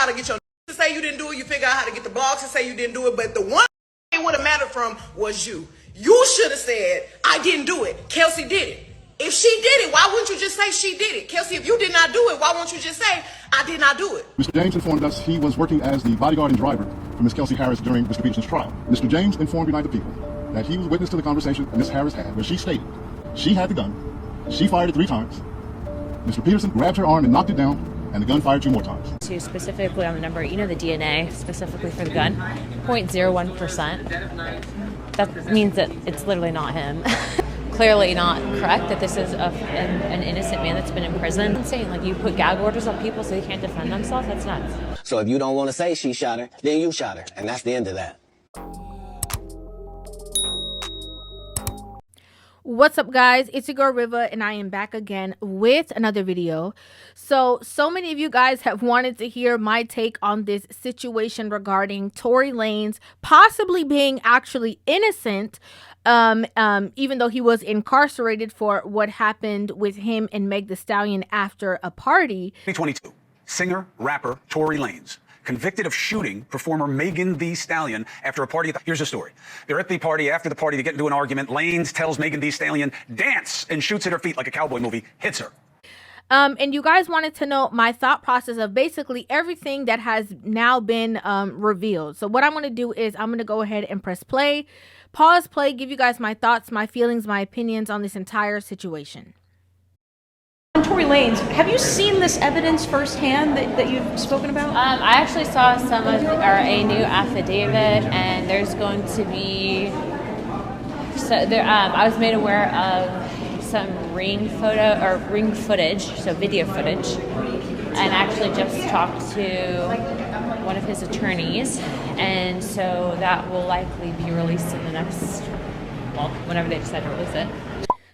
how to get your to say you didn't do it. You figure out how to get the blogs to say you didn't do it. But the one it would have mattered from was you. You should have said, I didn't do it. Kelsey did it. If she did it, why wouldn't you just say she did it? Kelsey, if you did not do it, why won't you just say, I did not do it? Mr. James informed us he was working as the bodyguard and driver for Ms. Kelsey Harris during Mr. Peterson's trial. Mr. James informed United People that he was witness to the conversation Ms. Harris had, where she stated she had the gun, she fired it 3 times, Mr. Peterson grabbed her arm and knocked it down, and the gun fired 2 more times. To specifically on the number, you know, the DNA specifically for the gun, 0.01%. That means that it's literally not him. Clearly not correct that this is an innocent man that's been in prison. It's insane, like you put gag orders on people so they can't defend themselves. That's nuts. So if you don't want to say she shot her, then you shot her, and that's the end of that. What's up, guys? It's your girl Rivah, and I am back again with another video. So many of you guys have wanted to hear my take on this situation regarding Tory Lanez possibly being actually innocent, even though he was incarcerated for what happened with him and Meg Thee Stallion after a party. 2022, singer, rapper Tory Lanez convicted of shooting performer Megan Thee Stallion after a party. Here's the story. They're at the party. After the party, they get into an argument. Lanez tells Megan Thee Stallion, dance, and shoots at her feet like a cowboy movie, hits her. And you guys wanted to know my thought process of basically everything that has now been revealed. So what I'm going to do is I'm going to go ahead and press play, pause play, give you guys my thoughts, my feelings, my opinions on this entire situation. Tory Lanez, have you seen this evidence firsthand that you've spoken about? I actually saw a new affidavit, and there's going to be. I was made aware of some ring footage, so video footage, and actually just talked to one of his attorneys, and so that will likely be released in the next, well, whenever they decide to release it.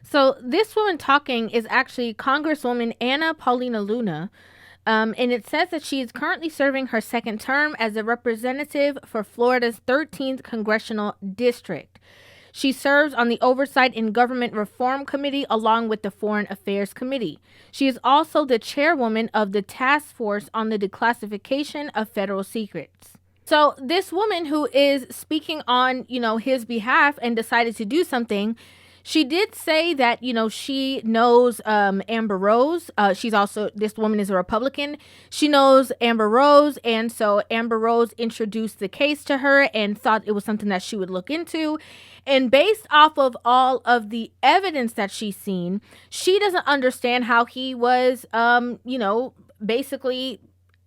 So this woman talking is actually Congresswoman Paulina Luna, and it says that she is currently serving her 2nd term as a representative for Florida's 13th Congressional District. She serves on the Oversight and Government Reform Committee along with the Foreign Affairs Committee. She is also the chairwoman of the Task Force on the Declassification of Federal Secrets. So this woman who is speaking on, his behalf and decided to do something, she did say that, she knows Amber Rose. This woman is a Republican. She knows Amber Rose. And so Amber Rose introduced the case to her and thought it was something that she would look into. And based off of all of the evidence that she's seen, she doesn't understand how he was, basically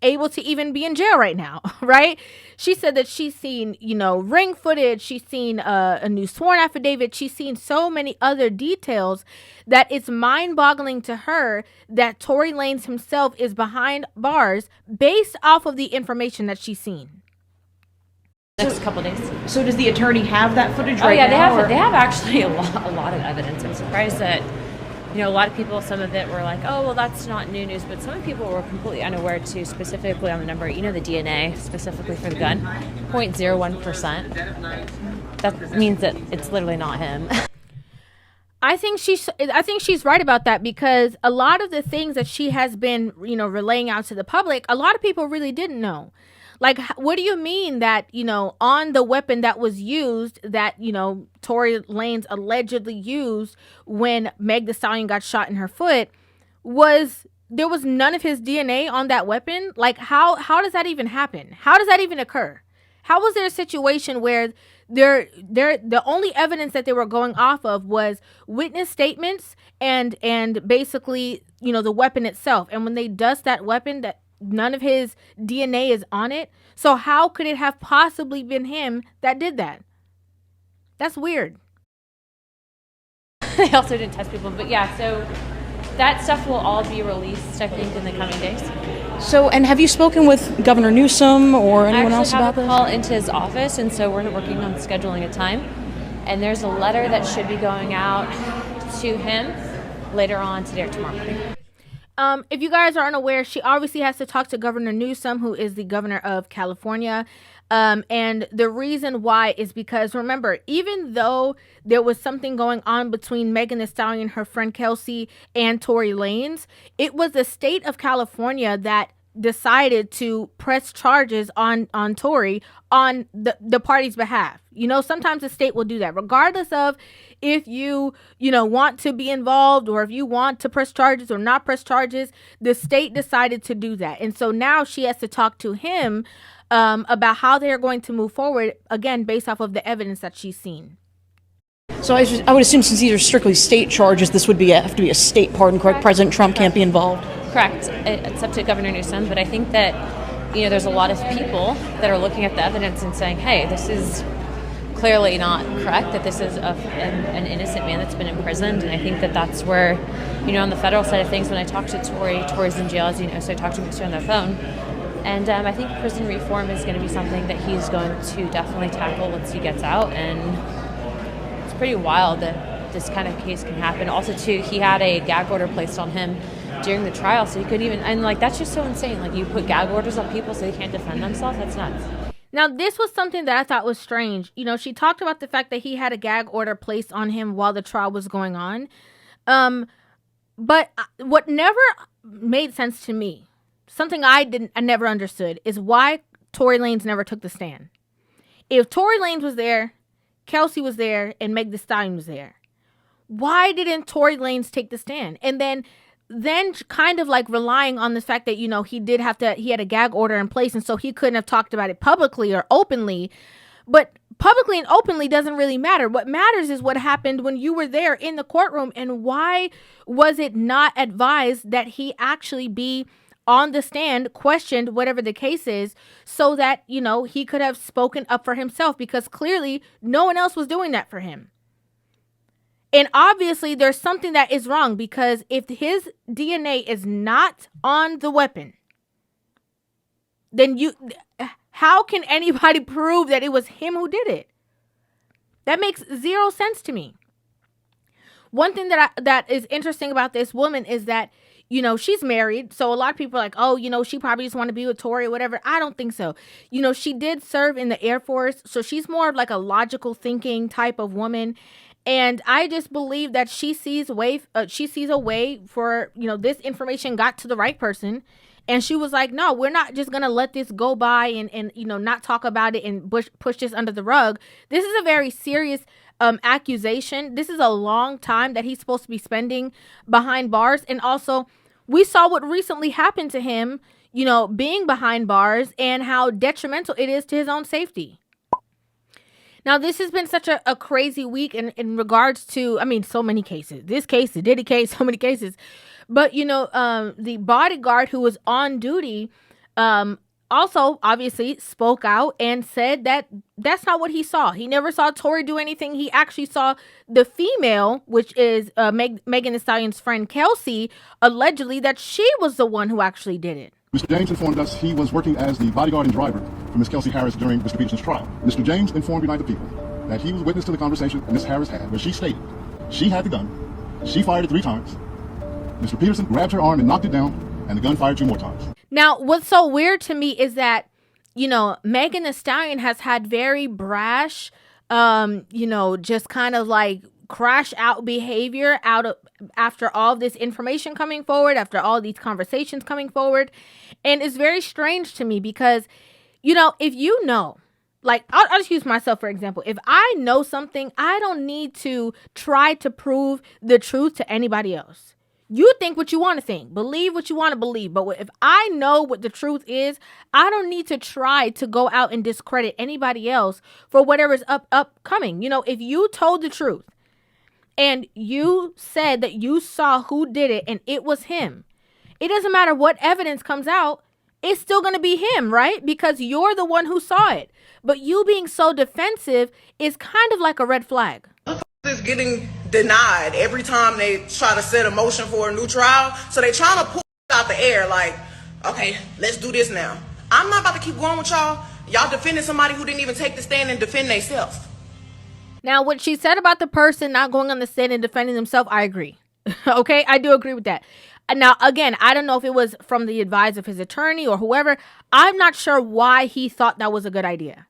able to even be in jail right now, right? She said that she's seen, ring footage. She's seen a new sworn affidavit. She's seen so many other details that it's mind-boggling to her that Tory Lanez himself is behind bars based off of the information that she's seen. Next couple days. So does the attorney have that footage right now? They have actually a lot of evidence. I'm surprised that a lot of people, some of it were like, oh, well, that's not new news. But some people were completely unaware, too, specifically on the number, the DNA, specifically for the gun, 0.01%. That means that it's literally not him. I think she's right about that, because a lot of the things that she has been, relaying out to the public, a lot of people really didn't know. Like, what do you mean that, on the weapon that was used, that, Tory Lanez allegedly used when Meg Thee Stallion got shot in her foot, there was none of his DNA on that weapon? Like, how does that even happen? How does that even occur? How was there a situation where the only evidence that they were going off of was witness statements and basically, the weapon itself? And when they dust that weapon, that none of his DNA is on it. So how could it have possibly been him that did that? That's weird. They also didn't test people, but yeah, so that stuff will all be released, I think, in the coming days. So, and have you spoken with Governor Newsom or anyone else about this? I actually have a call into his office, and so we're working on scheduling a time. And there's a letter that should be going out to him later on today or tomorrow morning. If you guys are unaware, she obviously has to talk to Governor Newsom, who is the governor of California. And the reason why is because, remember, even though there was something going on between Megan Thee Stallion, her friend Kelsey, and Tory Lanez, it was the state of California that decided to press charges on Tory on the party's behalf. You know, sometimes the state will do that, regardless of if you want to be involved or if you want to press charges or not press charges. The state decided to do that, and so now she has to talk to him about how they are going to move forward, again based off of the evidence that she's seen. So I would assume, since these are strictly state charges, this would have to be a state pardon, correct? President Trump can't be involved. Correct. It's up to Governor Newsom, but I think that there's a lot of people that are looking at the evidence and saying, hey, this is clearly not correct, that this is an innocent man that's been imprisoned. And I think that that's where, on the federal side of things, when I talked to Tory's in jail, as you know, so I talked to him on the phone. And I think prison reform is going to be something that he's going to definitely tackle once he gets out. And it's pretty wild that this kind of case can happen. Also, too, he had a gag order placed on him during the trial, so he couldn't even, and that's just so insane. You put gag orders on people so they can't defend themselves. That's nuts. Now, this was something that I thought was strange. She talked about the fact that he had a gag order placed on him while the trial was going on. But what never made sense to me, something I never understood, is why Tory Lanez never took the stand. If Tory Lanez was there, Kelsey was there, and Meg Thee Stallion was there, why didn't Tory Lanez take the stand? And then kind of relying on the fact that, he had a gag order in place, and so he couldn't have talked about it publicly or openly. But publicly and openly doesn't really matter. What matters is what happened when you were there in the courtroom, and why was it not advised that he actually be on the stand, questioned, whatever the case is, so that, he could have spoken up for himself, because clearly no one else was doing that for him. And obviously there's something that is wrong, because if his DNA is not on the weapon, then how can anybody prove that it was him who did it? That makes zero sense to me. One thing that is interesting about this woman is that, she's married. So a lot of people are like, oh, she probably just want to be with Tory or whatever. I don't think so. She did serve in the Air Force, so she's more of a logical thinking type of woman. And I just believe that she sees a way for, this information got to the right person. And she was like, no, we're not just going to let this go by and not talk about it and push this under the rug. This is a very serious accusation. This is a long time that he's supposed to be spending behind bars. And also, we saw what recently happened to him, being behind bars, and how detrimental it is to his own safety. Now, this has been such a crazy week in regards to, so many cases. This case, the Diddy case, so many cases. But, the bodyguard who was on duty also obviously spoke out and said that that's not what he saw. He never saw Tory do anything. He actually saw the female, which is Megan Thee Stallion's friend Kelsey, allegedly that she was the one who actually did it. Mr. James informed us he was working as the bodyguard and driver for Ms. Kelsey Harris during Mr. Peterson's trial. Mr. James informed United People that he was witness to the conversation Ms. Harris had, where she stated she had the gun, she fired it 3 times, Mr. Peterson grabbed her arm and knocked it down, and the gun fired 2 more times. Now, what's so weird to me is that, Megan Thee Stallion has had very brash, just kind of crash out behavior after all this information coming forward, after all these conversations coming forward. And it's very strange to me because, if I'll just use myself for example. If I know something, I don't need to try to prove the truth to anybody else. You think what you want to think, believe what you want to believe. But if I know what the truth is, I don't need to try to go out and discredit anybody else for whatever's upcoming. If you told the truth and you said that you saw who did it and it was him, it doesn't matter what evidence comes out, it's still going to be him, right? Because you're the one who saw it. But you being so defensive is kind of like a red flag. Is getting denied every time they try to set a motion for a new trial. So they trying to pull out the air okay, let's do this now. I'm not about to keep going with y'all. Y'all defending somebody who didn't even take the stand and defend themselves. Now, what she said about the person not going on the stand and defending themselves, I agree. Okay, I do agree with that. Now, again, I don't know if it was from the advice of his attorney or whoever. I'm not sure why he thought that was a good idea.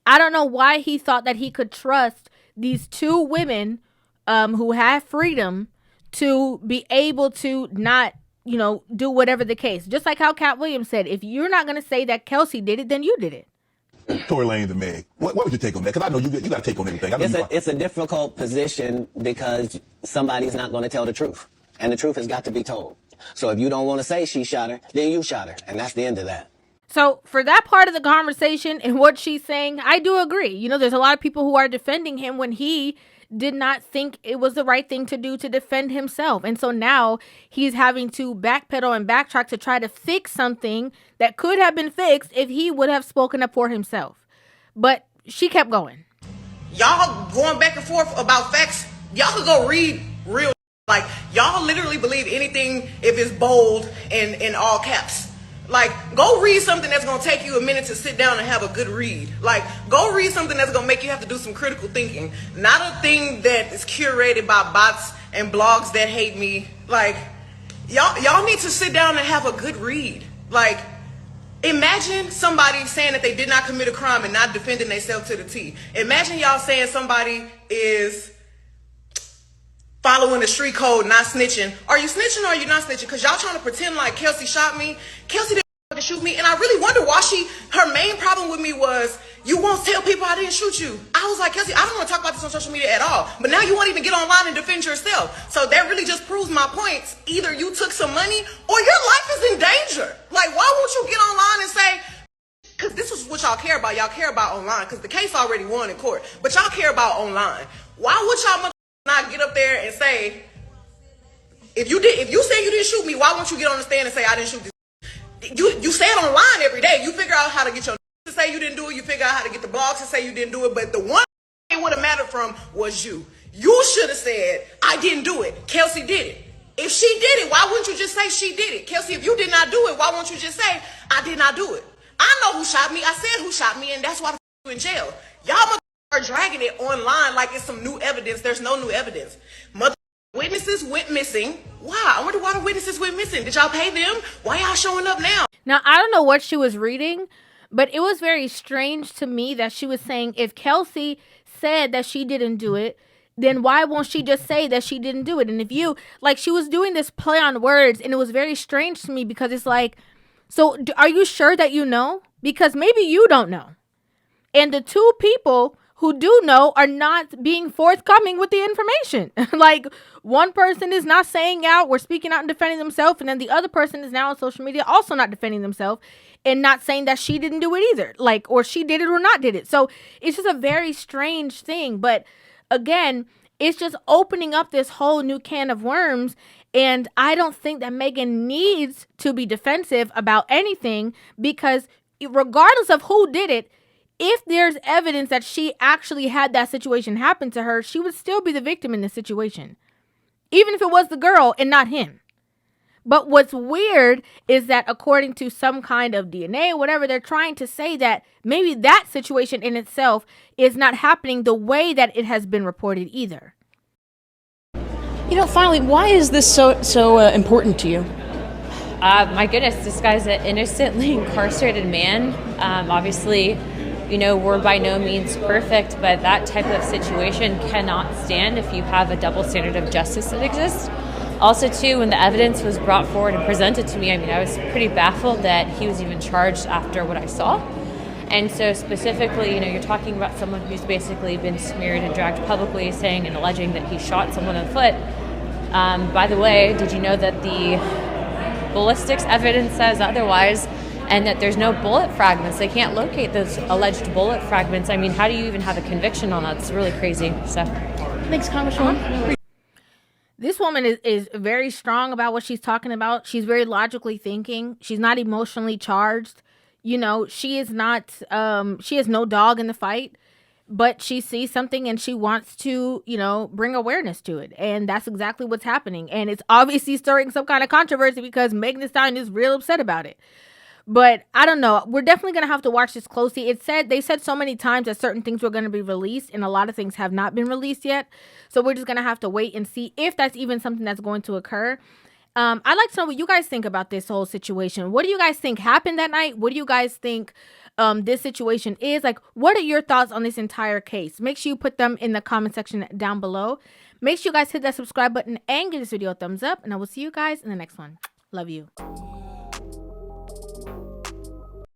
I don't know why he thought that he could trust these 2 women who have freedom to be able to not do whatever the case. Just like how Cat Williams said, if you're not going to say that Kelsey did it, then you did it. Tory Lanez and Meg, what would you take on that? Because I know you got to take on everything. It's a difficult position because somebody's not going to tell the truth. And the truth has got to be told. So if you don't want to say she shot her, then you shot her. And that's the end of that. So for that part of the conversation and what she's saying, I do agree. There's a lot of people who are defending him when he did not think it was the right thing to do to defend himself. And so now he's having to backpedal and backtrack to try to fix something that could have been fixed if he would have spoken up for himself. But she kept going. Y'all going back and forth about facts. Y'all could go read real. Like, y'all literally believe anything if it's bold and in all caps. Like, go read something that's going to take you a minute to sit down and have a good read. Like, go read something that's going to make you have to do some critical thinking. Not a thing that is curated by bots and blogs that hate me. Like, y'all need to sit down and have a good read. Like, imagine somebody saying that they did not commit a crime and not defending themselves to the T. Imagine y'all saying somebody is following the street code, not snitching. Are you snitching or are you not snitching? Because y'all trying to pretend like Kelsey shot me. Kelsey didn't fucking shoot me. And I really wonder why her main problem with me was, you won't tell people I didn't shoot you. I was like, Kelsey, I don't want to talk about this on social media at all. But now you won't even get online and defend yourself. So that really just proves my points. Either you took some money or your life is in danger. Like, why won't you get online and say, because this is what y'all care about. Y'all care about online because the case already won in court. But y'all care about online. Why would y'all not get up there and say, if you say you didn't shoot me, why won't you get on the stand and say I didn't shoot this? You say it online every day. You figure out how to get your to say you didn't do it. You figure out how to get the blogs to say you didn't do it. But the one it would have mattered from was you. You should have said I didn't do it. Kelsey did it. If she did it, why wouldn't you just say she did it? Kelsey, if you did not do it, why won't you just say I did not do it? I know who shot me. I said who shot me, and that's why you in jail. Y'all are dragging it online like it's some new evidence. There's no new evidence. Witnesses went missing. Why? I wonder why the witnesses went missing. Did y'all pay them? Why y'all showing up now? Now, I don't know what she was reading, but it was very strange to me that she was saying if Kelsey said that she didn't do it, then why won't she just say that she didn't do it? And if you, like, she was doing this play on words, and it was very strange to me because it's like, so are you sure that you know? Because maybe you don't know. And the two people who do know are not being forthcoming with the information. Like, one person is not saying out, we're speaking out and defending themselves, and then the other person is now on social media also not defending themselves and not saying that she didn't do it either. Like, or she did it or not did it. So it's just a very strange thing. But again, it's just opening up this whole new can of worms. And I don't think that Megan needs to be defensive about anything because regardless of who did it, if there's evidence that she actually had that situation happen to her, she would still be the victim in this situation. Even if it was the girl and not him. But what's weird is that according to some kind of DNA or whatever, they're trying to say that maybe that situation in itself is not happening the way that it has been reported either. You know, finally, why is this so important to you? My goodness, this guy's an innocently incarcerated man. Obviously, you know, we're by no means perfect, but that type of situation cannot stand if you have a double standard of justice that exists. Also, too, when the evidence was brought forward and presented to me, I mean, I was pretty baffled that he was even charged after what I saw. And so specifically, you know, you're talking about someone who's basically been smeared and dragged publicly saying and alleging that he shot someone in the foot. By the way, did you know that the ballistics evidence says otherwise and that there's no bullet fragments? They can't locate those alleged bullet fragments. I mean, how do you even have a conviction on that? It's really crazy. So, Thanks, Congresswoman. This woman is very strong about what she's talking about. She's very logically thinking. She's not emotionally charged. You know, she is not, she has no dog in the fight, but she sees something and she wants to, you know, bring awareness to it. And that's exactly what's happening. And it's obviously stirring some kind of controversy because Megan Thee Stallion is real upset about it. But I don't know. We're definitely going to have to watch this closely. They said so many times that certain things were going to be released and a lot of things have not been released yet. So we're just going to have to wait and see if that's even something that's going to occur. I'd like to know what you guys think about this whole situation. What do you guys think happened that night? What do you guys think this situation is? Like, what are your thoughts on this entire case? Make sure you put them in the comment section down below. Make sure you guys hit that subscribe button and give this video a thumbs up. And I will see you guys in the next one. Love you.